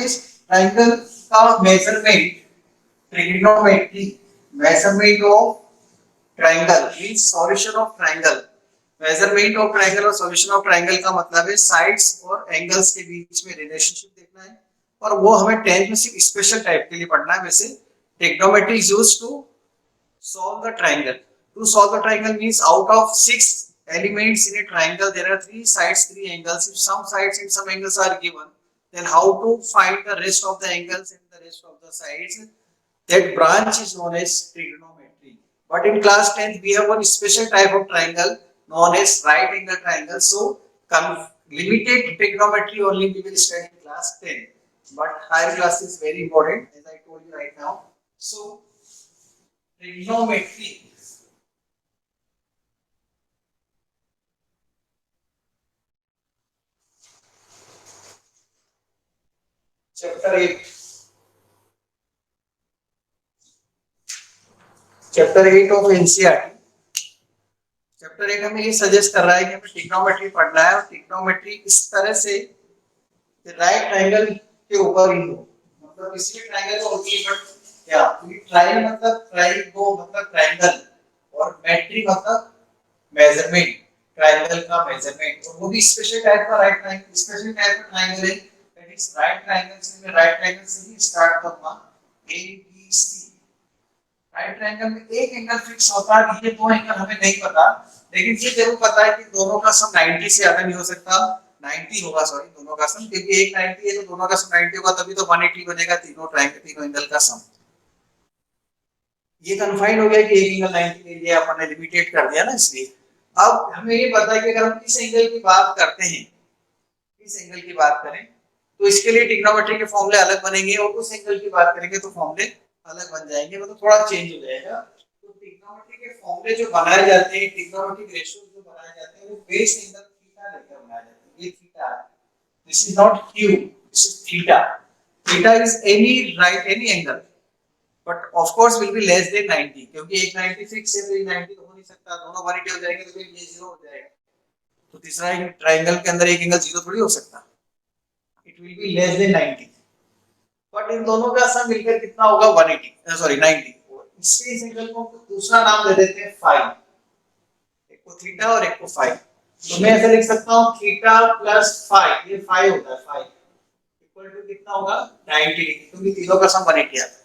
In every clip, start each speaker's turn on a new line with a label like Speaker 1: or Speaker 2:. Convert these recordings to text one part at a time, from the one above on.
Speaker 1: इस ट्राइंगल का measurement trigonometry measurement of triangle means solution of triangle. Measurement of triangle और solution of triangle का मतलब है साइड्स और एंगल्स के बीच में रिलेशनशिप देखना है, और वो हमें 10th में सिर्फ स्पेशल टाइप के लिए पढ़ना है। वैसे trigonometry is used to solve the triangle. To solve the triangle means out of 6 elements in a triangle there are 3 sides, 3 angles. If some sides and some angles are given, then how to find the rest of the angles and the rest of the sides? That branch is known as trigonometry. But in class 10th we have one special type of triangle known as right angle triangle. So limited trigonometry only we will study in class 10. But higher class is very important as I told you right now. So trigonometry chapter 8 of NCERT. Chapter 8 हमें ये suggest कर रहा है कि हमें trigonometry पढ़ना है, और ट्रिग्नोमेट्री इस तरह से राइट ट्रायंगल के ऊपर ही हो, मतलब किसी भी ट्रायंगल का होती है, बट क्या ट्राई मतलब ट्राइगो मतलब ट्रायंगल, और मेट्री मतलब मेजरमेंट, ट्रायंगल का मेजरमेंट, और वो भी स्पेशल टाइप का राइट ट्रायंगल, स्पेशल टाइप का ट्रायंगल है दैट इज राइट ट्रायंगल। से मैं राइट ट्रायंगल से ही स्टार्ट करूंगा, A B C. Right triangle में एक एंगल फिक्स होता है, ये दो एंगल हमें नहीं पता, लेकिन ये जरूर पता है कि दोनों का सम 90 से ज्यादा नहीं हो सकता, 90 होगा, सॉरी दोनों का सम, क्योंकि एक 90 है तो दोनों का सम 90 होगा, तभी तो 180 बनेगा तीनों ट्रायंगल, तीनों एंगल का सम। ये कन्फाइंड हो गया कि एक एंगल 90 ले लिया अपन ने, लिमिटेड कर दिया ना इसलिए। अब हमें ये पता है कि अगर हम इस एंगल की बात करते हैं, इस एंगल की बात करें तो इसके लिए ट्रिग्नोमेट्री के फॉर्मूले अलग बनेंगे, और उस एंगल की बात करेंगे तो फॉर्मूले अलग बन जाएंगे, मतलब थोड़ा चेंज हो जाएगा। तो ट्रिग्नोमेट्री के फॉर्मूले जो बनाए जाते हैं, ट्रिग्नोमेट्रिक रेशियो जो बनाए जाते हैं, वो बेस एंगल थीटा लेकर बनाए जाते हैं। ये theta, this is not Q, this is theta. Theta is any right any angle, but of course will be less than 90, क्योंकि एक 90 फिक्स है तो ये 90 तो हो नहीं सकता, दोनों 180 हो जाएंगे तो फिर ये 0 हो जाएगा। तो तीसरा ट्रायंगल के अंदर एक एंगल 0 थोड़ी हो सकता, it will be less than 90। But in दोनों का सम मिलकर कितना होगा 180, सॉरी 90। इससे इस एंगल को दूसरा नाम दे देते हैं फाई, एक को थीटा और एक को फाई। तो मैं ऐसे लिख सकता हूं थीटा प्लस फाई, ये फाई होता है, फाई इक्वल टू कितना होगा 90 डिग्री, क्योंकि तीनों का सम 180 आता है।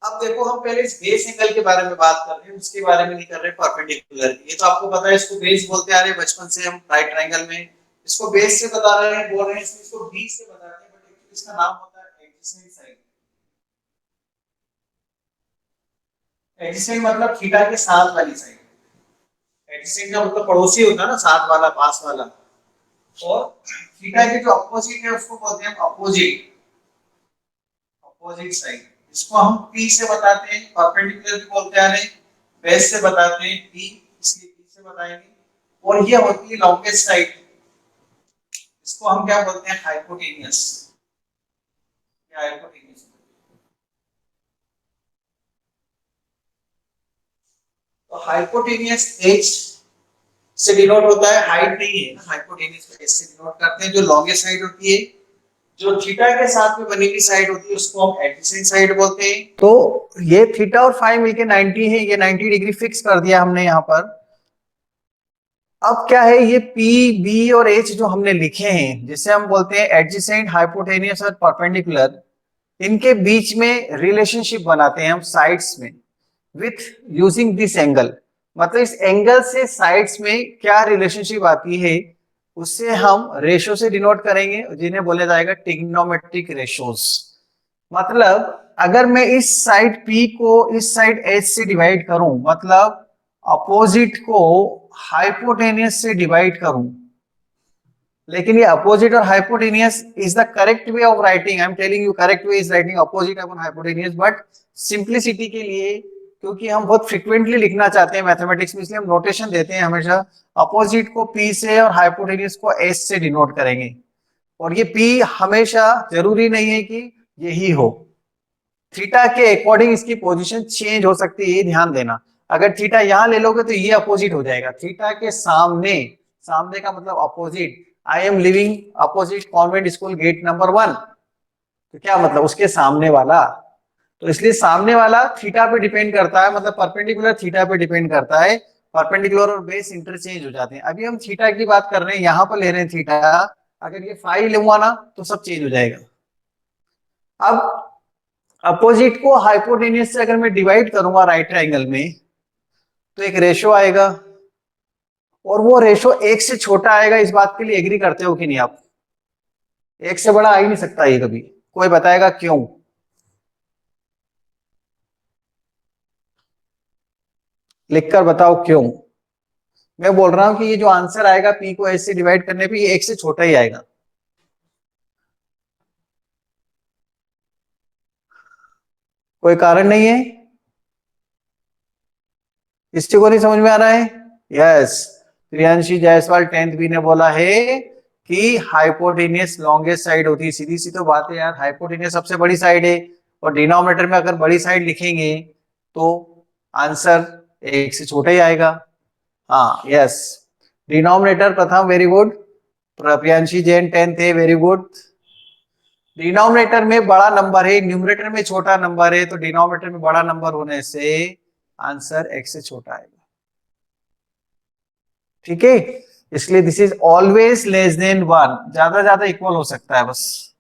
Speaker 1: अब देखो हम पहले इस बेस एंगल के बारे में बात कर रहे हैं, उसके बारे में नहीं कर रहे परपेंडिकुलर। ये तो आपको पता है, इसको बेस बोलते आ रहे हैं बचपन से हम राइट ट्रायंगल में, इसको बेस से बता रहे हैं, बोल रहे हैं इसको बी से बताते हैं, बट एक्चुअली इसका नाम होता है एडजेसेंट साइड। एडजेसेंट मतलब थीटा के साथ वाली साइड, एडजेसेंट का मतलब पड़ोसी होता है ना, साथ वाला, पास वाला, और थीटा के जो अपोजिट है उसको बोलते हैं अपोजिट, अपोजिट साइड। इसको हम P से बताते हैं, परपेंडिकुलर भी बोलते हैं, बेस से बताते हैं P, इसलिए P से बताएंगे। और ये होती है लॉन्गेस्ट साइड, इसको हम क्या बोलते हैं हाइपोटेनियस, या हाइपोटेनियस। तो हाइपोटेनियस H से डिनोट होता है, हाइट नहीं है, हाइपोटेनियस को H से डिनोट करते हैं। जो लॉन्गेस्ट साइड होती है, जो थीटा के साथ में बनी हुई साइड होती है, उसको हम एडजेसेंट साइड बोलते हैं। तो ये थीटा और फाई मिलके 90 है, ये 90 डिग्री फिक्स कर दिया हमने यहाँ पर। अब क्या है, ये P, B और H जो हमने लिखे हैं, जिसे हम बोलते हैं एडजेसेंट, हाइपोटेनियस और परपेंडिकुलर, इनके बीच में रिलेशनशिप बनाते हैं हम साइड्स में विथ यूजिंग दिस एंगल। मतलब इस एंगल से साइड्स में क्या रिलेशनशिप आती है, उससे हम रेशो से डिनोट करेंगे, जिन्हें बोला जाएगा ट्रिग्नोमेट्रिक रेशोस। मतलब अगर मैं इस साइड P को इस साइड H से डिवाइड करूं, मतलब अपोजिट को हाइपोटेनियस से डिवाइड करूं, लेकिन ये अपोजिट और hypotenuse is the correct way of writing, I am telling you correct way is writing opposite upon hypotenuse, but simplicity के लिए, क्योंकि हम बहुत फ्रीक्वेंटली लिखना चाहते हैं मैथमेटिक्स में, इसलिए हम नोटेशन देते हैं हमेशा अपोजिट को P से और हाइपोटेनियस को S से डिनोट करेंगे। और ये P हमेशा जरूरी नहीं है कि यही हो, थीटा के अकॉर्डिंग इसकी पोजीशन चेंज हो सकती है, ये ध्यान देना। अगर थीटा यहां ले लोगे तो ये अपोजिट हो जाएगा, थीटा के सामने, सामने का मतलब opposite. I am living opposite convent school gate number 1, तो क्या मतलब उसके सामने वाला, तो इसलिए सामने वाला थीटा पे डिपेंड करता है, मतलब परपेंडिकुलर थीटा पे डिपेंड करता है। परपेंडिकुलर और बेस इंटरचेंज हो जाते हैं। अभी हम थीटा की बात कर रहे हैं, यहाँ पर ले रहे हैं थीटा, अगर ये फाई लूंगा ना तो सब चेंज हो जाएगा। अब अपोजिट को हाइपोटेनियस से अगर मैं डिवाइड करूंगा राइट ट्रायंगल में, तो एक रेशो आएगा, और वो रेशो एक से छोटा आएगा। इस बात के लिए एग्री करते हो कि नहीं आप? एक से बड़ा आ ही नहीं सकता ये कभी। कोई बताएगा क्यों? लिखकर बताओ क्यों। मैं बोल रहा हूं कि ये जो आंसर आएगा पी को एस से डिवाइड करने पे, ये एक से छोटा ही आएगा। कोई कारण नहीं है? किसी को नहीं समझ में आ रहा है? Yes, Priyanshi Jaiswal 10th B ने बोला है कि हाइपोटेनियस लॉन्गेस्ट साइड होती है। सीधी सी तो बात है यार, हाइपोटेनियस सबसे बड़ी साइड है, और डिनोमिनेटर में अगर बड़ी साइड लिखेंगे तो आंसर एक से छोटा ही आएगा। हाँ यस, डिनोमिनेटर प्रथम, very good. Priyanshi Jain 10th है, वेरी गुड। डिनोमिनेटर में बड़ा नंबर है, न्यूमरेटर में छोटा नंबर है, तो डिनोमिनेटर में बड़ा नंबर होने से आंसर x से छोटा आएगा। ठीक है, इसलिए this is always less than 1, ज्यादा इक्वल हो सकता है बस,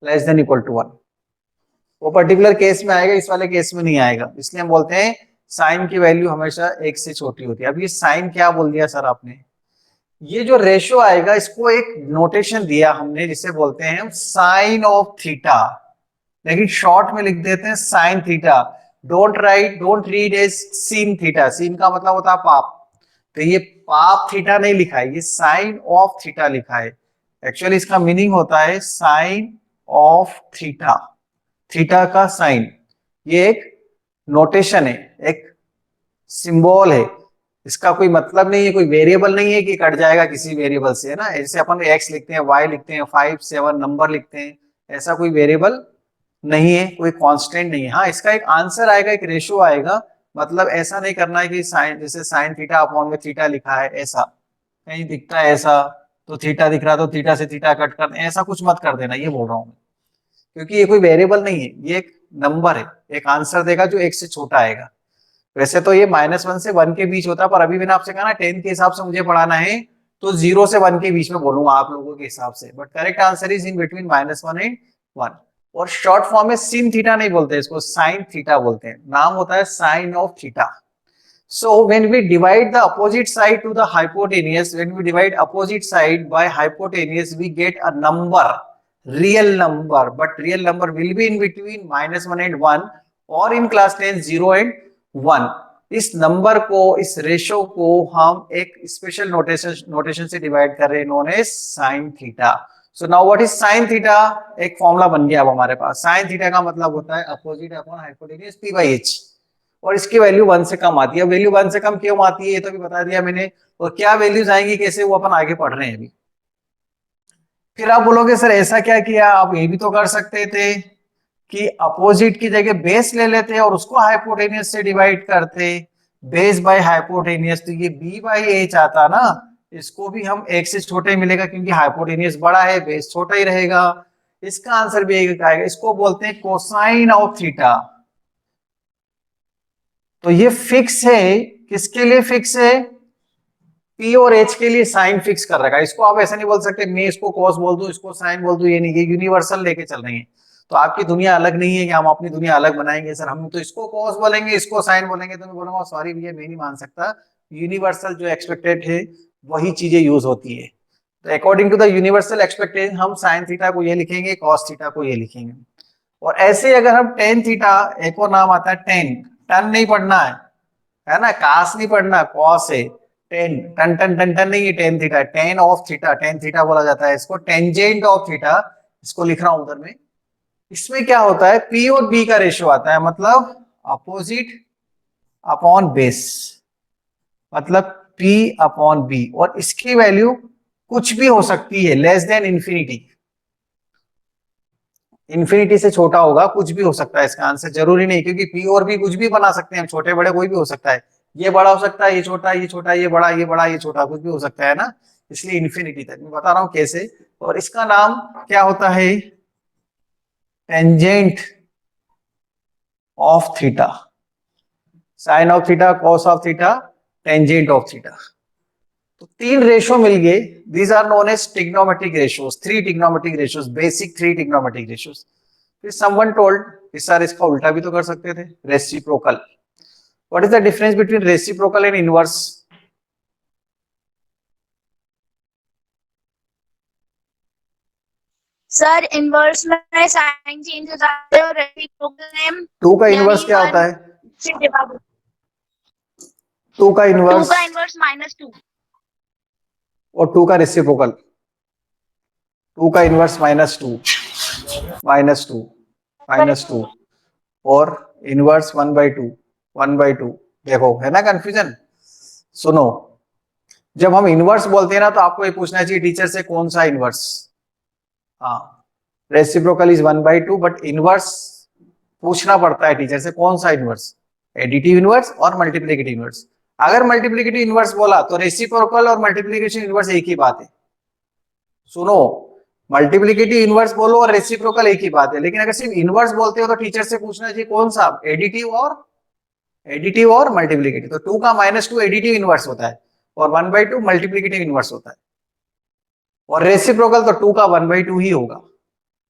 Speaker 1: लेस देन इक्वल टू 1। वो पर्टिकुलर केस में आएगा, इस वाले केस में नहीं आएगा। इसलिए हम बोलते हैं साइन की वैल्यू हमेशा एक से छोटी होती है। अब ये साइन क्या बोल दिया सर आपने? ये जो रेशियो आएगा इसको एक नोटेशन दिया हमने, जिसे बोलते हैं हम साइन ऑफ थीटा, लेकिन शॉर्ट में लिख देते हैं sine theta. Don't read as sin theta. Sin का मतलब होता है पाप, तो ये पाप थीटा नहीं लिखा है, ये साइन ऑफ थीटा लिखा है। एक्चुअली इसका मीनिंग होता है साइन ऑफ थीटा, थीटा का साइन। ये एक नोटेशन है, एक सिंबल है। इसका कोई मतलब नहीं है, कोई वेरिएबल नहीं है कि कट जाएगा किसी वेरिएबल से, है ना। जैसे अपन एक्स लिखते हैं, वाई लिखते हैं, 5 7 नंबर लिखते हैं, ऐसा कोई वेरिएबल नहीं है, कोई कांस्टेंट नहीं है। हाँ, इसका एक आंसर आएगा, एक रेशियो आएगा। मतलब ऐसा नहीं करना है कि साइन, जैसे साइन थीटा अपॉन में थीटा लिखा है, ऐसा कहीं दिखता है ऐसा, तो थीटा दिख रहा तो थीटा से थीटा कट कर, ऐसा कुछ मत कर देना, ये बोल रहा हूँ मैं। क्योंकि ये कोई वेरिएबल नहीं है, ये एक नंबर है, एक आंसर देगा जो एक से छोटा आएगा। वैसे तो ये -1 से 1 के बीच होता है, पर अभी मैंने आपसे कहा ना 10 के हिसाब से मुझे पढ़ाना है, तो 0 से 1 के बीच में बोलूंगा आप लोगों के हिसाब से। But correct answer is in between -1 and 1। और शॉर्ट फॉर्म में सिन थीटा नहीं बोलते, इसको साइन थीटा बोलते हैं। नाम होता है sine of theta. So when we divide the opposite side to the hypotenuse, when we divide opposite side by hypotenuse, we get a number, real number, but real number will be in between -1 and 1, or in class 10 0 and 1। इस number को, इस ratio को हम एक special notation से divide कर रहे हैं, known as sine theta. So now what is sine theta? एक फॉर्मूला बन गया अब हमारे पास। साइन थीटा का मतलब होता है अपोजिट अपॉन हाइपोटेन्यूज p/h, और इसकी वैल्यू 1 से कम आती है। वैल्यू 1 से कम क्यों आती है ये तो भी बता दिया मैंने, और क्या वैल्यूज आएंगी कैसे, वो अपन आगे पढ़ रहे हैं अभी। फिर आप बोलोगे सर ऐसा क्या किया? आप ये भी तो कर सकते थे कि अपोजिट की जगह बेस ले लेते और उसको हाइपोटेनियस से डिवाइड करते, बेस बाय हाइपोटेनियस, तो ये b/h आता ना, इसको भी हम एक से छोटे मिलेगा क्योंकि हाइपोटेनियस बड़ा है, बेस छोटा ही रहेगा। इसका आंसर भी एक आएगा। इसको बोलते हैं कोसाइन ऑफ थीटा। तो ये फिक्स है, किसके लिए फिक्स है? पी और एच के लिए साइन फिक्स कर रखा है। इसको आप ऐसा नहीं बोल सकते मैं इसको कॉस बोल दूं, इसको साइन बोल दूं, ये नहीं, ये यूनिवर्सल लेके चल रही है। तो आपकी दुनिया अलग नहीं है कि हम अपनी दुनिया अलग बनाएंगे, सर हम तो इसको कॉस बोलेंगे, इसको साइन बोलेंगे। तो मैं बोलूंगा सॉरी भैया, मैं नहीं मान सकता, यूनिवर्सल जो एक्सपेक्टेड है वही चीजें यूज होती है। तो according to the universal expectation हम साइन थीटा को ये लिखेंगे, कॉस थीटा को ये लिखेंगे। और ऐसे अगर हम टेन थीटा, एक और नाम आता है टेन, टन नहीं पढ़ना है ना, कास नहीं पढ़ना, कॉस है। Tan, tan tan tan tan नहीं है, tan theta, tan of theta, tan theta बोला जाता है इसको, टेंजेंट ऑफ थीटा, इसको लिख रहा हूं उधर में। इसमें क्या होता है, पी और बी का रेशियो आता है, मतलब अपोजिट अपॉन बेस, मतलब पी अपॉन बी, और इसकी वैल्यू कुछ भी हो सकती है, लेस देन इंफिनिटी। इंफिनिटी से छोटा होगा, कुछ भी हो सकता है इसका आंसर, जरूरी नहीं, क्योंकि पी और बी कुछ भी बना सकते हैं, छोटे बड़े कोई भी हो सकता है। ये बड़ा हो सकता है, ये छोटा, ये छोटा, ये बड़ा, ये बड़ा, ये छोटा, कुछ भी हो सकता है ना। इसलिए इन्फिनिटी तक। मैं बता रहा हूं कैसे। और इसका नाम क्या होता है, tangent of theta. Sine of theta, cos of theta, tangent of theta. तो तीन रेशो मिल गए। These are known as trigonometric ratios, three trigonometric ratios, basic three trigonometric ratios. फिर समवन टोल्ड इस सर इसका उल्टा भी तो कर सकते थे, reciprocal. What is the difference between reciprocal and inverse?
Speaker 2: Sir inverse में साइन चेंज हो जाता है और रेसिप्रोकल में
Speaker 1: टू का इनवर्स
Speaker 2: यानी
Speaker 1: क्या होता है?
Speaker 2: 1 से डिवाइड।
Speaker 1: टू का
Speaker 2: 2
Speaker 1: इनवर्स
Speaker 2: का इनवर्स -2
Speaker 1: और टू का रेसिप्रोकल। टू का इनवर्स -2, -2, -2 और इनवर्स 1/2, 1/2। देखो है ना कंफ्यूजन। सुनो, जब हम इनवर्स बोलते हैं ना तो आपको ये पूछना चाहिए टीचर से कौन सा इनवर्स। हाँ, रेसिप्रोकल इज 1/2, बट इनवर्स पूछना पड़ता है टीचर से कौन सा इनवर्स, एडिटिव इनवर्स और मल्टीप्लिकेटिव इनवर्स। अगर मल्टीप्लिकेटिव इनवर्स बोला तो रेसिप्रोकल और मल्टीप्लिकेशन इनवर्स एक ही बात है। सुनो, मल्टीप्लिकेटिव इनवर्स बोलो और रेसिप्रोकल एक ही बात है, लेकिन अगर सिर्फ इनवर्स बोलते हो तो टीचर से पूछना चाहिए कौन सा, एडिटिव और मल्टीप्लिकेटिव। तो 2 का -2 एडिटिव इनवर्स होता है और 1/2 मल्टीप्लिकेटिव इनवर्स होता है। और रेसिप्रोकल तो 2 का 1/2 ही होगा,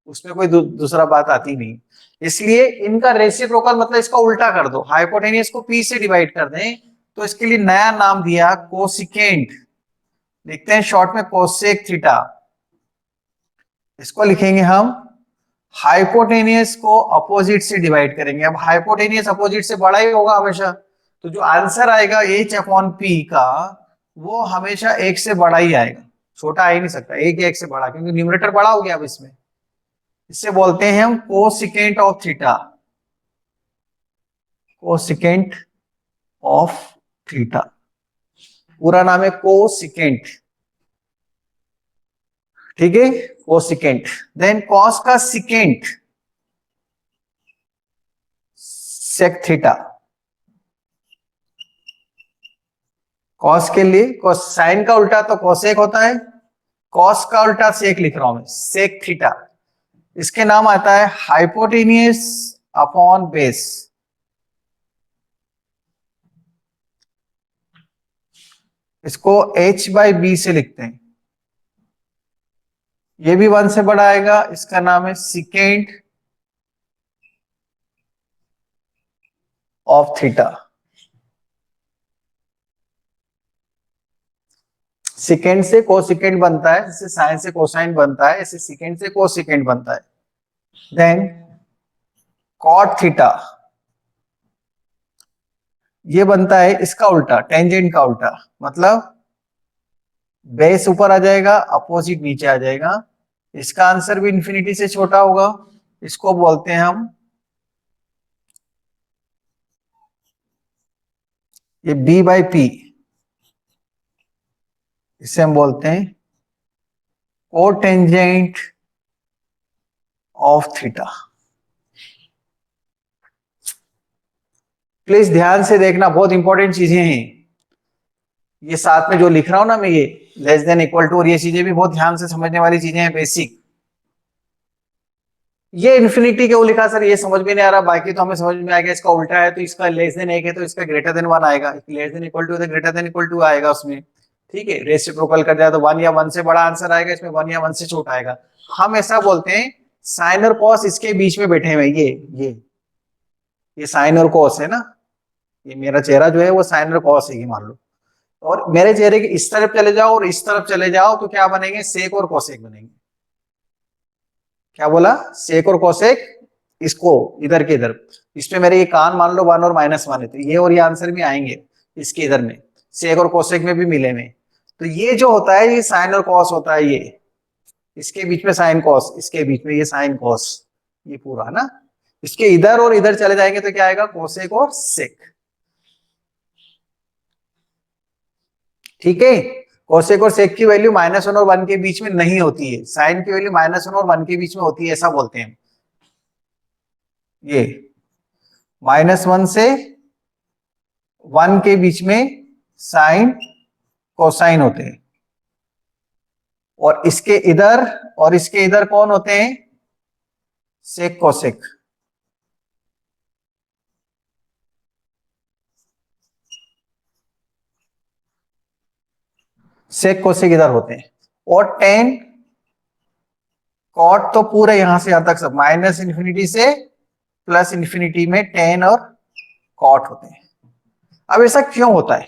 Speaker 1: उसमें कोई दूसरा बात आती नहीं। इसलिए इनका रेसिप्रोकल मतलब इसका उल्टा कर दो, हाइपोटेनियस को पी से डिवाइड कर दें, तो इसके लिए नया नाम दिया कोसिकेंट। लिखते हैं शॉर्ट में कोसेक थीटा। इसको लिखेंगे हम, हाइपोटेनियस को अपोजिट से डिवाइड करेंगे। अब हाइपोटेनियस अपोजिट से बड़ा ही होगा हमेशा, तो जो आंसर आएगा h/p का वो हमेशा एक से बड़ा ही आएगा, छोटा आ ही नहीं सकता, एक या एक से बड़ा, क्योंकि न्यूमरेटर बड़ा हो गया अब इसमें। इसे बोलते हैं हम cosecant of theta, cosecant of theta. पूरा नाम है कोसिकेंट, ठीक है, कोसिकेंट। देन कॉस का सिकेंट, सेक थीटा। कॉस के लिए साइन का उल्टा तो कोसेक होता है, कॉस का उल्टा सेक लिख रहा हूं मैं, सेक थीटा। इसके नाम आता है हाइपोटेनियस अपॉन बेस। इसको h/b से लिखते हैं, ये भी 1 से बड़ा आएगा। इसका नाम है सिकेंट ऑफ थीटा। सिकेंड से कोसिकेंट बनता है, जैसे साइन से कोसाइन बनता है, ऐसे सिकेंड से कोसिकेंट बनता है। देन कॉट थीटा, ये बनता है इसका उल्टा, टेंजेंट का उल्टा, मतलब बेस ऊपर आ जाएगा, अपोजिट नीचे आ जाएगा। इसका आंसर भी इन्फिनिटी से छोटा होगा। इसको बोलते हैं हम, ये b/p, इसे हम बोलते हैं कोटेंजेंट ऑफ थीटा। प्लीज ध्यान से देखना, बहुत इंपॉर्टेंट चीजें हैं ये। साथ में जो लिख रहा हूं ना मैं, ये लेस देन इक्वल टू और ये चीजें भी बहुत ध्यान से समझने वाली चीजें हैं, बेसिक। ये इन्फिनिटी क्यों लिखा सर, ये समझ में नहीं आ रहा, बाकी तो हमें समझ में आ गया। इसका उल्टा है तो इसका लेस देन 1 है तो इसका ग्रेटर देन 1 आएगा, लेस देन इक्वल टू है तो ग्रेटर देन इक्वल टू आएगा उसमें, ठीक है। रेसिप्रोकल कर जाए तो 1 या 1 से बड़ा आंसर आएगा, इसमें 1 या 1 से छोटा आएगा। हम ऐसा बोलते हैं, साइन और कॉस इसके बीच में बैठे हुए, ये साइन और कॉस है ना, ये मेरा चेहरा जो है वो साइन और कॉस है, ये मान लो। और मेरे चेहरे के इस तरफ चले जाओ और इस तरफ चले जाओ तो क्या बनेंगे, सेक और कोसेक बनेंगे। क्या बोला, सेक और कोसेक, इसको इधर के इधर, इसमें मेरे ये कान मान लो 1 और -1 है, तो ये और ये आंसर भी आएंगे इसके इधर में, सेक और कोसेक में भी मिले में। तो ये जो होता है ये साइन और कॉस होता है, ये इसके बीच में साइन कॉस, इसके बीच में ये साइन कॉस, ये पूरा ना। इसके इधर और इधर चले जाएंगे तो क्या आएगा, कोसेक और सेक, ठीक है। कोसेक और सेक की वैल्यू -1 और 1 के बीच में नहीं होती है, साइन की वैल्यू -1 और 1 के बीच में होती है, ऐसा बोलते हैं। ये -1 से 1 के बीच में साइन कोसाइन होते हैं, और इसके इधर और इसके इधर कौन होते हैं, सेक कोसेक। सेक कोसेक इधर होते हैं। और टेन कॉट तो पूरे यहां से यहां तक सब माइनस इन्फिनिटी से प्लस इन्फिनिटी में टेन और कॉट होते हैं। अब ऐसा क्यों होता है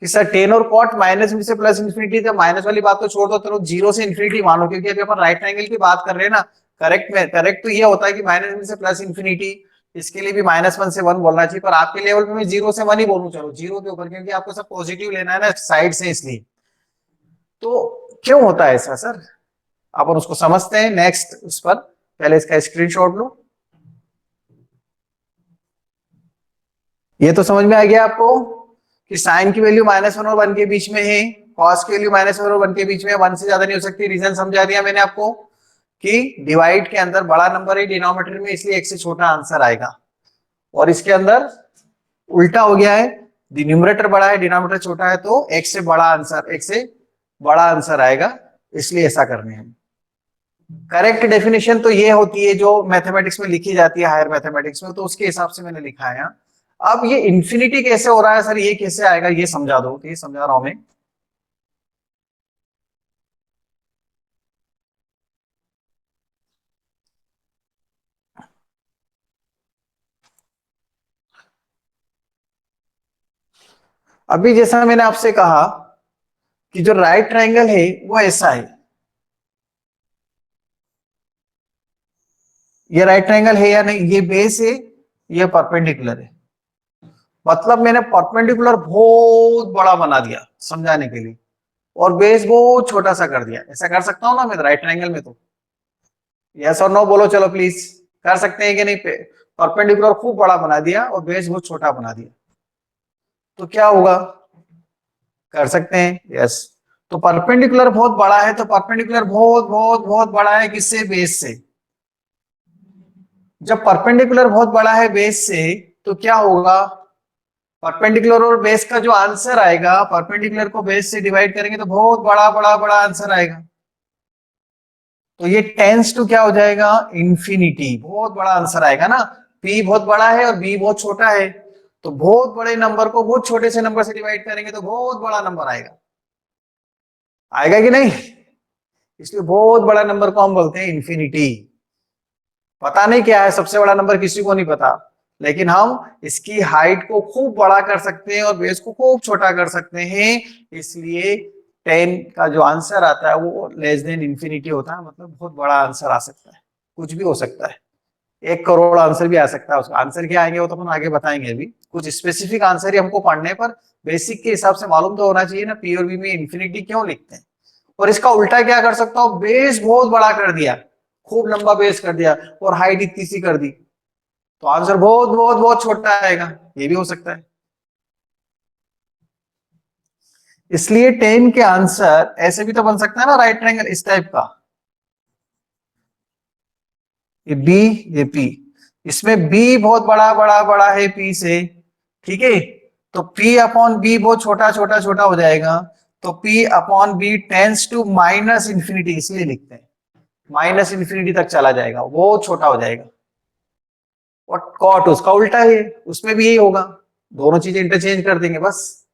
Speaker 1: कि सर टेन और कॉट माइनस में से प्लस इन्फिनिटी, तो माइनस वाली बात तो छोड़ दो, चलो जीरो से इन्फिनिटी मानो, क्योंकि अभी अपन राइट एंगल की बात कर रहे हैं ना। करेक्ट में करेक्ट तो ये होता है कि माइनस में से प्लस इन्फिनिटी, इसके लिए भी -1 से 1 बोलना चाहिए, पर आपके लेवल पे मैं 0 से 1 ही बोलूं, चलो 0 के ऊपर, क्योंकि आपको सब पॉजिटिव लेना है ना साइड से, इसलिए। तो क्यों होता है ऐसा सर, अपन उसको समझते हैं नेक्स्ट उस पर। पहले इसका स्क्रीनशॉट लो। ये तो समझ में आ गया आपको कि साइन की वैल्यू -1 और 1 के बीच में है, कॉस की वैल्यू -1 और 1 के बीच में, 1 से ज्यादा नहीं हो सकती। रीजन समझा दिया मैंने आपको कि डिवाइड के अंदर बड़ा नंबर है डिनोमिनेटर में, इसलिए एक से छोटा आंसर आएगा। और इसके अंदर उल्टा हो गया है, न्यूमरेटर बड़ा है डिनोमिनेटर छोटा है, तो एक से बड़ा आंसर, एक से बड़ा आंसर आएगा, इसलिए ऐसा करने हैं। करेक्ट डेफिनेशन तो ये होती है जो मैथमेटिक्स में लिखी जाती है, हायर मैथमेटिक्स में, तो उसके हिसाब से मैंने लिखा है। अब ये इंफिनिटी कैसे हो रहा है सर, ये कैसे आएगा, ये समझा दो, ये समझा रहा हूं मैं। अभी जैसा मैंने आपसे कहा कि जो राइट ट्रायंगल है वो ऐसा है, ये राइट ट्रायंगल है या नहीं, ये बेस है, ये परपेंडिकुलर है। मतलब मैंने परपेंडिकुलर बहुत बड़ा बना दिया समझाने के लिए, और बेस बहुत छोटा सा कर दिया। ऐसा कर सकता हूं ना मैं राइट ट्रायंगल में? तो यस और नो बोलो चलो प्लीज, कर सकते हैं कि नहीं? परपेंडिकुलर खूब बड़ा बना दिया और बेस बहुत छोटा बना दिया, तो क्या होगा? कर सकते हैं, यस। तो परपेंडिकुलर बहुत बड़ा है, तो परपेंडिकुलर बहुत बहुत बहुत बड़ा है किससे? बेस से। जब परपेंडिकुलर बहुत बड़ा है बेस से, तो क्या होगा? परपेंडिकुलर और बेस का जो आंसर आएगा, परपेंडिकुलर को बेस से डिवाइड करेंगे तो बहुत बड़ा बड़ा बड़ा आंसर आएगा। तो ये टेंस टू क्या हो जाएगा? इंफिनिटी। बहुत बड़ा आंसर आएगा ना, p बहुत बड़ा है और b बहुत छोटा है, तो बहुत बड़े नंबर को बहुत छोटे से नंबर से डिवाइड करेंगे तो बहुत बड़ा नंबर आएगा। आएगा कि नहीं? इसलिए बहुत बड़ा नंबर को हम बोलते हैं इंफिनिटी। पता नहीं क्या है सबसे बड़ा नंबर, किसी को नहीं पता, लेकिन हम इसकी हाइट को खूब बड़ा कर सकते हैं और बेस को खूब छोटा कर सकते हैं, इसलिए 10 का जो आंसर आता है वो लेस देन इंफिनिटी होता है। मतलब बहुत बड़ा आंसर आ सकता है, कुछ भी हो सकता है, 1 करोड़ आंसर भी आ सकता है। उसका आंसर क्या आएंगे वो तो अपन आगे बताएंगे। अभी कुछ स्पेसिफिक आंसर ही हमको पढ़ने पर बेसिक के हिसाब से मालूम तो होना चाहिए ना, पी और बी में इंफिनिटी क्यों लिखते हैं। और इसका उल्टा क्या कर सकता हूं? बेस बहुत बड़ा कर दिया, खूब लंबा बेस कर दिया, और हाइट इतनी सी कर दी, तो आंसर बहुत बहुत बहुत छोटा आएगा, ये भी हो सकता है। इसलिए 10 के आंसर ऐसे भी तो बन सकता है ना, राइट ट्रायंगल इस टाइप का, ये बी ये पी, इसमें बी बहुत बड़ा बड़ा बड़ा है पी से, ठीक है, तो P अपॉन बी बहुत छोटा छोटा छोटा हो जाएगा, तो P upon B tends to minus infinity, इसलिए लिखते हैं माइनस इंफिनिटी तक चला जाएगा, वो छोटा हो जाएगा। और कॉट उसका उल्टा है, उसमें भी यही होगा, दोनों चीजें इंटरचेंज कर देंगे बस।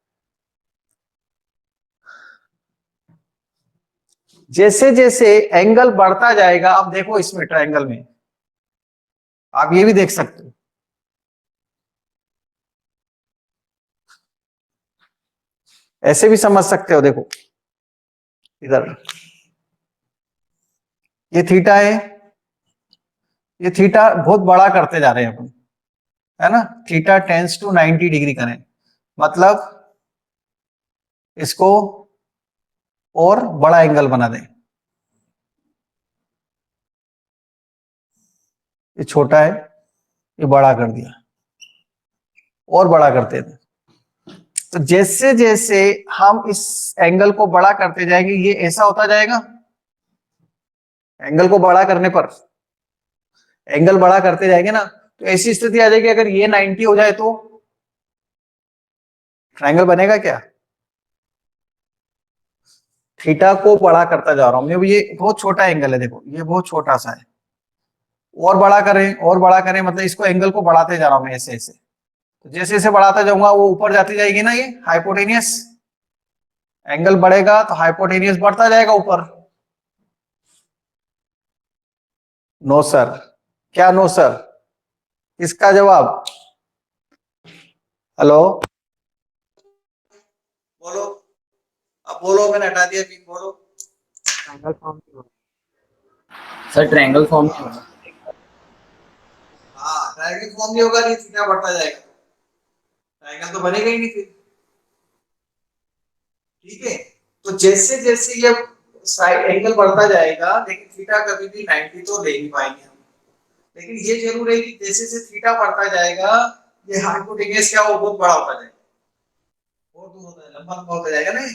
Speaker 1: जैसे जैसे एंगल बढ़ता जाएगा, अब देखो इसमें ट्रायंगल में आप ये भी देख सकते हो, ऐसे भी समझ सकते हो। देखो इधर ये थीटा है, ये थीटा बहुत बड़ा करते जा रहे हैं अपन, है ना, थीटा टेंस टू 90 डिग्री करें, मतलब इसको और बड़ा एंगल बना दें। ये छोटा है, ये बड़ा कर दिया, और बड़ा करते थे। तो जैसे जैसे हम इस एंगल को बड़ा करते जाएंगे, ये ऐसा होता जाएगा। एंगल को बड़ा करने पर, एंगल बड़ा करते जाएंगे ना, तो ऐसी स्थिति आ जाएगी, अगर ये 90 हो जाए तो ट्रायंगल बनेगा क्या? थीटा को बड़ा करता जा रहा हूँ मैं, ये बहुत छोटा एंगल है, देखो ये बहुत छोटा सा है, और बड़ा करें और बड़ा करें, मतलब इसको एंगल को बढ़ाते जा रहा हूं मैं ऐसे ऐसे, तो जैसे जैसे बढ़ाता जाऊंगा वो ऊपर जाती जाएगी ना, ये हाइपोटेनियस एंगल बढ़ेगा तो हाइपोटेनियस बढ़ता जाएगा ऊपर। No sir. क्या नो सर? इसका जवाब? हेलो, बोलो, अब बोलो, मैंने हटा दिया पिन, बोलो।
Speaker 3: ट्रायंगल फॉर्म नहीं होगा सर, ट्रायंगल फॉर्म नहीं होगा।
Speaker 1: हाँ, ट्रायंगल फॉर्म नहीं होगा, नहीं थीटा बढ़ता जाएगा, ट्रायंगल तो बनेगा ही नहीं फिर। ठीक है, तो जैसे जैसे ये साइड एंगल बढ़ता जाएगा, लेकिन थीटा कभी भी 90 तो ले नहीं पाएंगे हम। लेकिन ये जरूर है कि जैसे जैसे थीटा बढ़ता जाएगा, ये हाइपोटेन्यूस क्या वो बहुत बड़ा होता जाएगा, बहुत दूर होता है, लंबा लंबा होता जाएगा ना।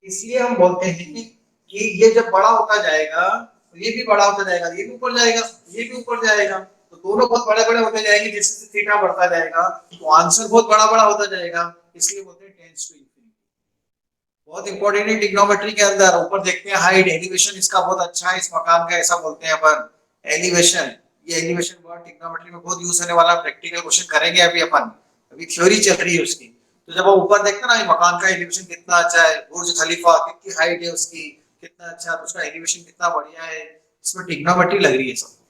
Speaker 1: इसलिए हम बोलते हैं कि ये जब बड़ा होता जाएगा तो ये भी बड़ा होता जाएगा, ये भी ऊपर जाएगा, ये भी ऊपर जाएगा, तो दोनों बहुत बड़े बड़े होते जाएंगे जैसे जैसे थीटा बढ़ता जाएगा, तो आंसर बहुत बड़ा बड़ा होता जाएगा। इसलिए बोलते हैं टेंस टू इंफिनिटी। बहुत इंपॉर्टेंट है ट्रिग्नोमेट्री के अंदर। ऊपर देखते हैं हाइट, एलिवेशन इसका बहुत अच्छा है, इस मकान का, ऐसा बोलते हैं अपन एलिवेशन। ये एलिवेशन वर्ड ट्रिग्नोमेट्री में बहुत यूज होने वाला, प्रैक्टिकल क्वेश्चन करेंगे अभी अपन, अभी थ्योरी चल रही है उसकी। तो जब आप ऊपर देखते हैं ना, ये मकान का एलिवेशन कितना अच्छा है, बुर्ज खलीफा कितनी हाइट है उसकी, कितना अच्छा, तो उसका एलिवेशन कितना बढ़िया है, इसमें ट्रिग्नोमेट्री लग रही है सब।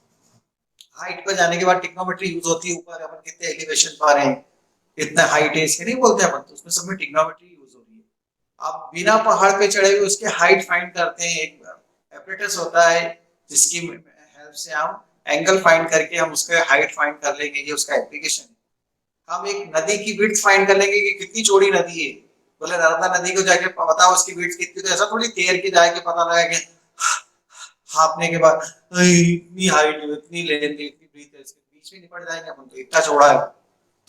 Speaker 1: हाइट पर जाने के बाद ट्रिग्नोमेट्री यूज होती है, ऊपर अपन कितने एलिवेशन पर हैं, कितना हाइट है इसके नहीं बोलते अपन, तो उसमें सब में ट्रिग्नोमेट्री यूज हो रही है। आप बिना पहाड़ पे चढ़े हुए उसके हाइट फाइंड करते हैं, एक एपरेटस होता है जिसकी हेल्प से हम एंगल फाइंड करके हम उसका हाइट फाइंड कर लेंगे, ये उसका एप्लीकेशन है। हम एक नदी की विड्थ फाइंड कर लेंगे कि कितनी चौड़ी नदी है, बोले नर्मदा नदी को जाके बताओ उसकी विड्थ कितनी, तो ऐसा थोड़ी तैर के जाके पता लगा कि हाफने के बाद इतनी हाइट है, इतनी लेंथ है, इतनी ब्रीथ है, इसके बीच में निपट जाएंगे अपन, तो इतना चौड़ा है,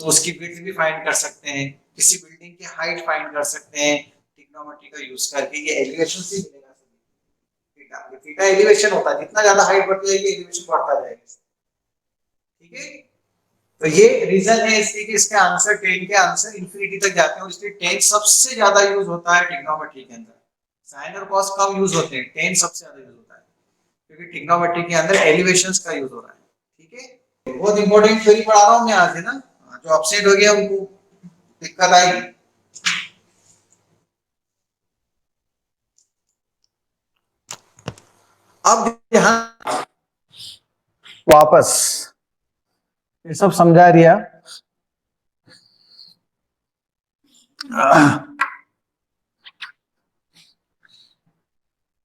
Speaker 1: तो उसकी विड्थ भी फाइंड कर सकते हैं, किसी बिल्डिंग की हाइट फाइंड कर सकते हैं ट्रिग्नोमेट्री का यूज करके। ये एलिवेशन से मिलेगा सभी। थीटा थीटा एलिवेशन होता है, जितना ज्यादा हाइट बढ़ती जाएगी एलिवेशन बढ़ता जाएगा। ठीक है, तो ये रीजन है इसलिए कि इसके आंसर 10 के आंसर इंफिनिटी तक जाते हैं, और इसलिए 10 सबसे ज्यादा यूज होता है ट्रिग्नोमेट्री के अंदर। साइन और कॉस कम यूज होते हैं, 10 सबसे ज्यादा यूज होता है, क्योंकि ट्रिग्नोमेट्री के अंदर एलिवेशंस का यूज हो रहा है। ठीक है, बहुत इंपॉर्टेंट थ्योरी पढ़ा रहा हूं मैं आज, है ना, जो अपसेट हो गया उनको दिक्कत आएगी। अब यहां वापस ये सब समझा दिया।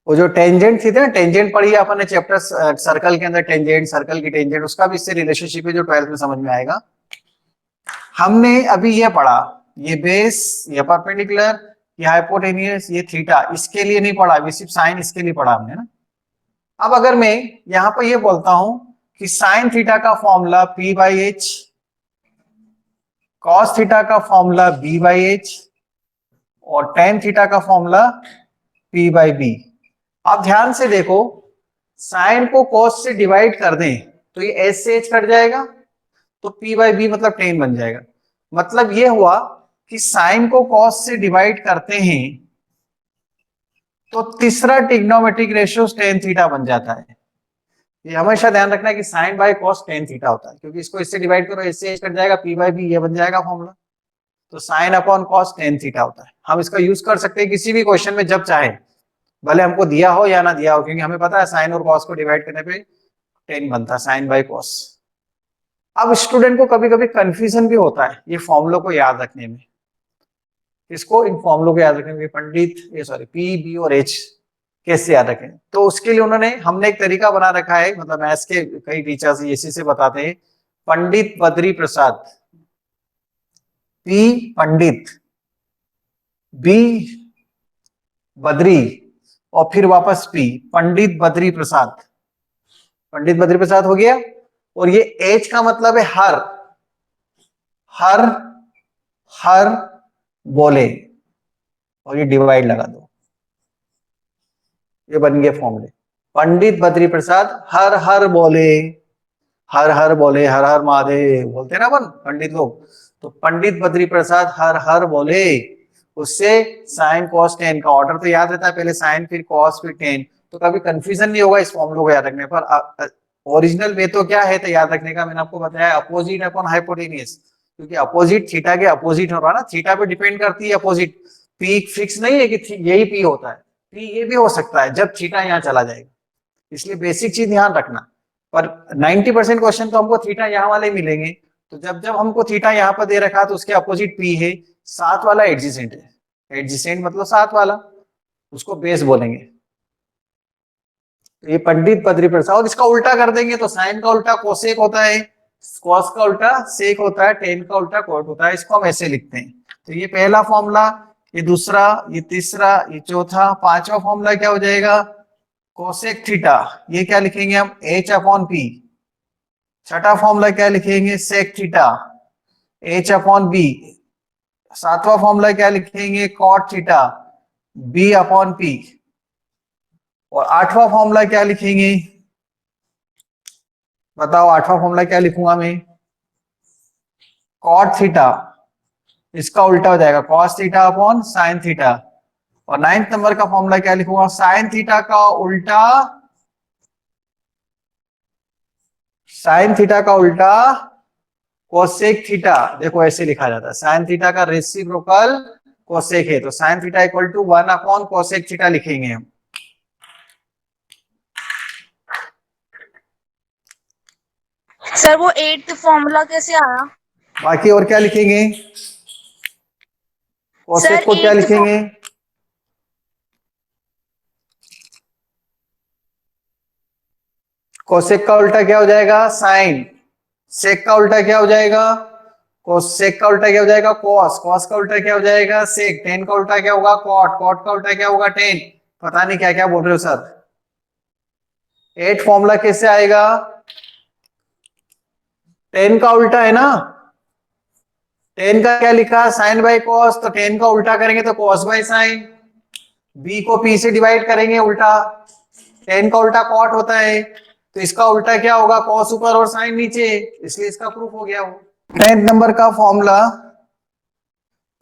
Speaker 1: वो जो टेंजेंट थी ना, टेंजेंट पढ़ी अपन ने चैप्टर सर्कल के अंदर, टेंजेंट सर्कल की टेंजेंट, उसका भी इससे रिलेशनशिप है जो 12th में समझ में आएगा। हमने अभी ये पढ़ा, ये बेस, ये परपेंडिकुलर, ये हाइपोटेनियस, ये थीटा, इसके लिए नहीं पढ़ा, अभी सिर्फ साइन इसके लिए पढ़ा हमने ना। अब अगर मैं यहां पर ये बोलता हूं कि साइन थीटा का formula P by H, cos theta का फॉर्मूला B बाई एच, और टेन थीटा का फॉर्मूला P बाई बी। आप ध्यान से देखो, साइन को कॉस से डिवाइड कर दें तो ये एच से एच कट जाएगा, तो P बाई बी मतलब टेन बन जाएगा। मतलब ये हुआ कि साइन को कॉस से डिवाइड करते हैं तो तीसरा ट्रिग्नोमेट्रिक रेशियो टेन थीटा बन जाता है। ये हमेशा ध्यान रखना है कि sine by cos tan theta होता है, क्योंकि इसको इससे डिवाइड करो, इससे कट जाएगा, P बाई बी ये बन जाएगा फॉर्मूला, तो sine upon cos tan theta होता है। हम इसका यूज कर सकते हैं किसी भी क्वेश्चन में जब चाहे, भले हमको दिया हो या ना दिया हो, क्योंकि हमें पता है साइन और कॉस को डिवाइड करने पे टेन बनता है, साइन बाय कॉस। अब स्टूडेंट को कभी कभी कंफ्यूजन भी होता है ये फॉर्मूलों को याद रखने में, इसको इन फॉर्मूलों को याद रखने में, पंडित ये सॉरी पी बी और एच कैसे याद रखें, तो उसके लिए हमने एक तरीका बना रखा है, मतलब मैथ्स के कई टीचर्स इसी से बताते हैं। पंडित बद्री प्रसाद, पी पंडित, बी बद्री, और फिर वापस पी, पंडित बद्री प्रसाद, पंडित बद्री प्रसाद हो गया। और ये एच का मतलब है हर, हर, हर बोले, और ये डिवाइड लगा दो, ये बन गए फॉर्मूले। पंडित बद्री प्रसाद हर हर बोले, हर हर बोले, हर हर महादेव बोलते हैं ना अपन पंडित लोग, तो पंडित बद्री प्रसाद हर हर बोले, उससे साइन कॉस टेन का ऑर्डर तो याद रहता है, पहले साइन फिर कॉस फिर टेन, तो कभी कंफ्यूजन नहीं होगा इस फॉर्मूले को याद रखने पर। ओरिजिनल वे तो क्या है तो याद रखने का, मैंने आपको बताया अपोजिट अपॉन हाइपोटेनियस, क्योंकि अपोजिट थीटा के अपोजिट हो रहा है ना, थीटा पे डिपेंड करती है अपोजिट, पी फिक्स नहीं है कि यही पी होता है, पी ये भी हो सकता है जब थीटा यहाँ चला जाएगा, इसलिए बेसिक चीज ध्यान रखना। पर 90% क्वेश्चन तो हमको थीटा यहाँ वाले मिलेंगे, तो जब जब हमको थीटा यहाँ पर दे रखा है तो उसके अपोजिट पी है, साथ वाला एडजेसेंट है, एडजेसेंट मतलब साथ वाला, उसको बेस बोलेंगे। तो ये पंडित बद्री प्रसाद, और इसका उल्टा कर देंगे तो साइन का उल्टा कोसेक होता है, कॉस का उल्टा सेक होता है, टेन का उल्टा कोट होता है, इसको हम ऐसे लिखते हैं। तो ये पहला फॉर्मूला, ये दूसरा, ये तीसरा, ये चौथा, पांचवा फॉर्मूला क्या हो जाएगा, कोसेक थीटा, ये क्या लिखेंगे हम, एच अपॉन पी। छठा फॉर्मूला क्या लिखेंगे, sec theta, H upon B. सातवां फॉर्मूला क्या लिखेंगे, cot theta, B upon P. और आठवां फॉर्मूला क्या लिखेंगे, बताओ आठवां फॉर्मूला क्या लिखूंगा मैं, कॉट थीटा, इसका उल्टा हो जाएगा cos theta upon sine theta. और 9th नंबर का फॉर्मूला क्या लिखूंगा, साइन थीटा का उल्टा, साइन थीटा का उल्टा कोसेक थीटा, देखो ऐसे लिखा जाता है, साइन थीटा का रेसिप्रोकल कोसेक है, तो sine theta equal to 1 upon cosec theta लिखेंगे हम।
Speaker 2: सर वो 8th फॉर्मूला कैसे आया?
Speaker 1: बाकी और क्या लिखेंगे, कोसेक
Speaker 2: सर
Speaker 1: को क्या
Speaker 2: 8th
Speaker 1: लिखेंगे, कोसेक का उल्टा क्या हो जाएगा, साइन, सेक का उल्टा क्या हो जाएगा, कोसेक का उल्टा क्या हो जाएगा, कॉस, कॉस का उल्टा क्या हो जाएगा, सेक, टेन का उल्टा क्या होगा, कॉट, कॉट का उल्टा क्या होगा, टेन। पता नहीं क्या क्या बोल रहे हो सर। 8 फॉर्मूला कैसे आएगा, 10 का उल्टा है ना, 10 का क्या लिखा, साइन बाई कॉस, तो 10 का उल्टा करेंगे तो कॉस बाई साइन, बी को पी से डिवाइड करेंगे उल्टा, 10 का उल्टा कॉट होता है, तो इसका उल्टा क्या होगा, कॉस ऊपर और साइन नीचे, इसलिए इसका प्रूफ हो गया वो। 10th नंबर का फॉर्मूला,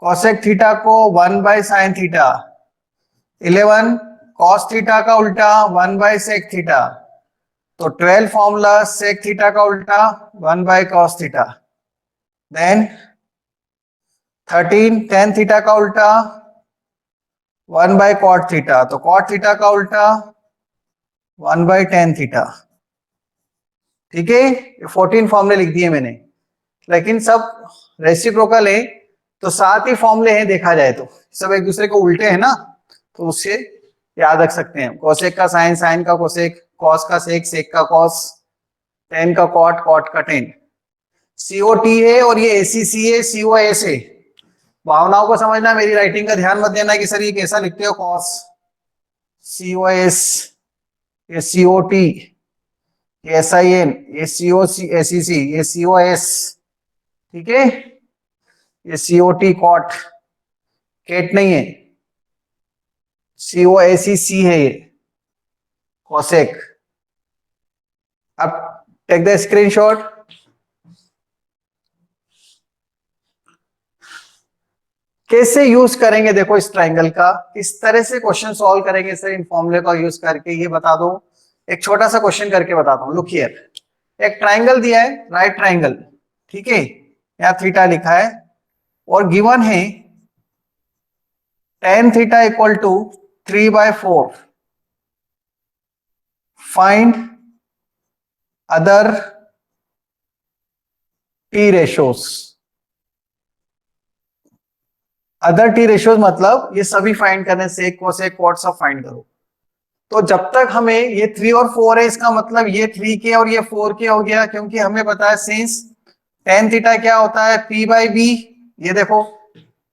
Speaker 1: कॉसेक थीटा को 1 by sine theta, 11 cos theta का उल्टा 1 बाय सेक थीटा, तो 12 फॉर्मूला सेक थीटा का उल्टा 1 by cos theta, then 13 tan theta का उल्टा 1 बाय कॉट थीटा, तो कॉट थीटा का उल्टा 1 बाय टेन थीटा। ठीक है, 14 फॉर्मूले लिख दिए मैंने, लेकिन सब रेसिप्रोकल है, तो 7 ही फॉर्मूले हैं देखा जाए तो, सब एक दूसरे को उल्टे हैं ना, तो उससे याद रख सकते हैं, कोसेक का साइन, साइन का कोसेक, कॉस का सेक, सेक का कॉस, टेन का कॉट, कॉट का टेन। सीओटी है और ये एसीसी है, सीओएस है, भावनाओं को समझना, मेरी राइटिंग का ध्यान मत देना कि सर ये कैसा लिखते हो, कॉस, सीओएस, ये सीओटी, ये एसआईएन, ये सीओसी, एसीसी, ये सीओएस, ठीक है, ये सीओटी कॉट, केट नहीं है, सीओएसीसी है ये, कोसेक। अब टेक द स्क्रीनशॉट। कैसे यूज करेंगे देखो इस ट्राइंगल का, किस तरह से क्वेश्चन सॉल्व करेंगे सर इन फॉर्मूले का यूज करके, ये बता दो। एक छोटा सा क्वेश्चन करके बताता हूँ, लुक हियर, एक ट्राइंगल दिया है, राइट ट्राइंगल, ठीक है, यहाँ थीटा लिखा है, और गिवन है tan theta equal to 3/4, find other T ratios. Other T ratios मतलब ये सभी फाइंड करने से, कोसेक कॉट सब फाइंड करो। तो जब तक हमें ये 3 और 4 है, इसका मतलब ये 3 के और ये 4 के हो गया, क्योंकि हमें पता है सिंस tan थीटा क्या होता है, p बाई बी, ये देखो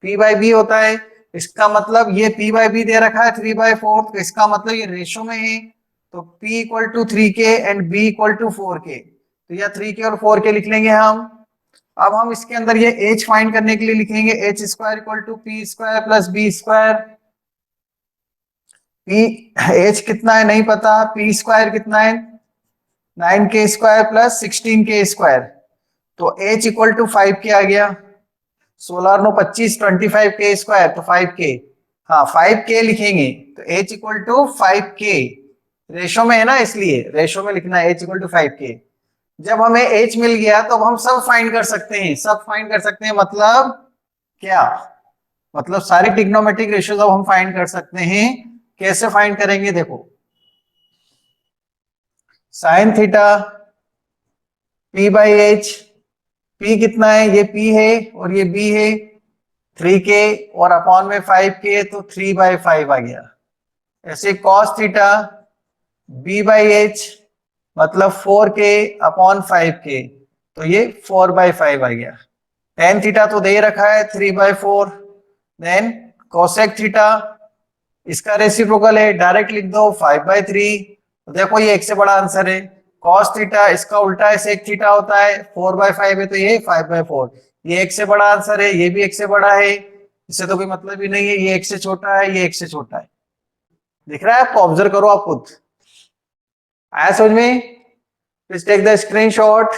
Speaker 1: p बाई बी होता है, इसका मतलब ये p बाई बी दे रखा है 3/4, तो इसका मतलब ये रेशो में है, तो p equal to 3k and b equal to 4k, तो यह 3k और 4k लिख लेंगे हम। अब हम इसके अंदर ये h फाइंड करने के लिए लिखेंगे h square equal to p square plus b square. p h कितना है नहीं पता, p स्क्वायर कितना है 9k² प्लस 16k², तो h इक्वल टू 5k आ गया। 16 9 25 25k², तो 5k, हाँ 5k लिखेंगे तो h equal to 5k, ratio में है ना इसलिए रेशो में लिखना है h इक्वल टू 5k। जब हमें h मिल गया तो अब हम सब फाइंड कर सकते हैं, सब फाइंड कर सकते हैं मतलब क्या, मतलब सारी ट्रिग्नोमेट्रिक रेशियोज अब हम फाइंड कर सकते हैं। कैसे फाइंड करेंगे देखो, साइन थीटा p/h, p कितना है, ये p है और ये b है 3k और अपॉन में 5k, तो 3/5 आ गया। ऐसे cos थीटा b/h मतलब 4k अपॉन 5k, तो ये 4/5 आ गया। tan थीटा तो दे रखा है 3/4, देन cosec थीटा इसका रेसिप्रोकल है, डायरेक्ट लिख दो 5/3, तो देखो ये एक से बड़ा आंसर है। cos थीटा इसका उल्टा है sec थीटा होता है, 4/5 है तो ये 5/4, ये एक से बड़ा आंसर है, ये भी एक से बड़ा है, इससे तो कोई मतलब ही नहीं है, ये एक से छोटा है, ये एक से छोटा है। दिख रहा है आपको, ऑब्जर्व करो आप खुद। आया समझ में? Please take the screenshot.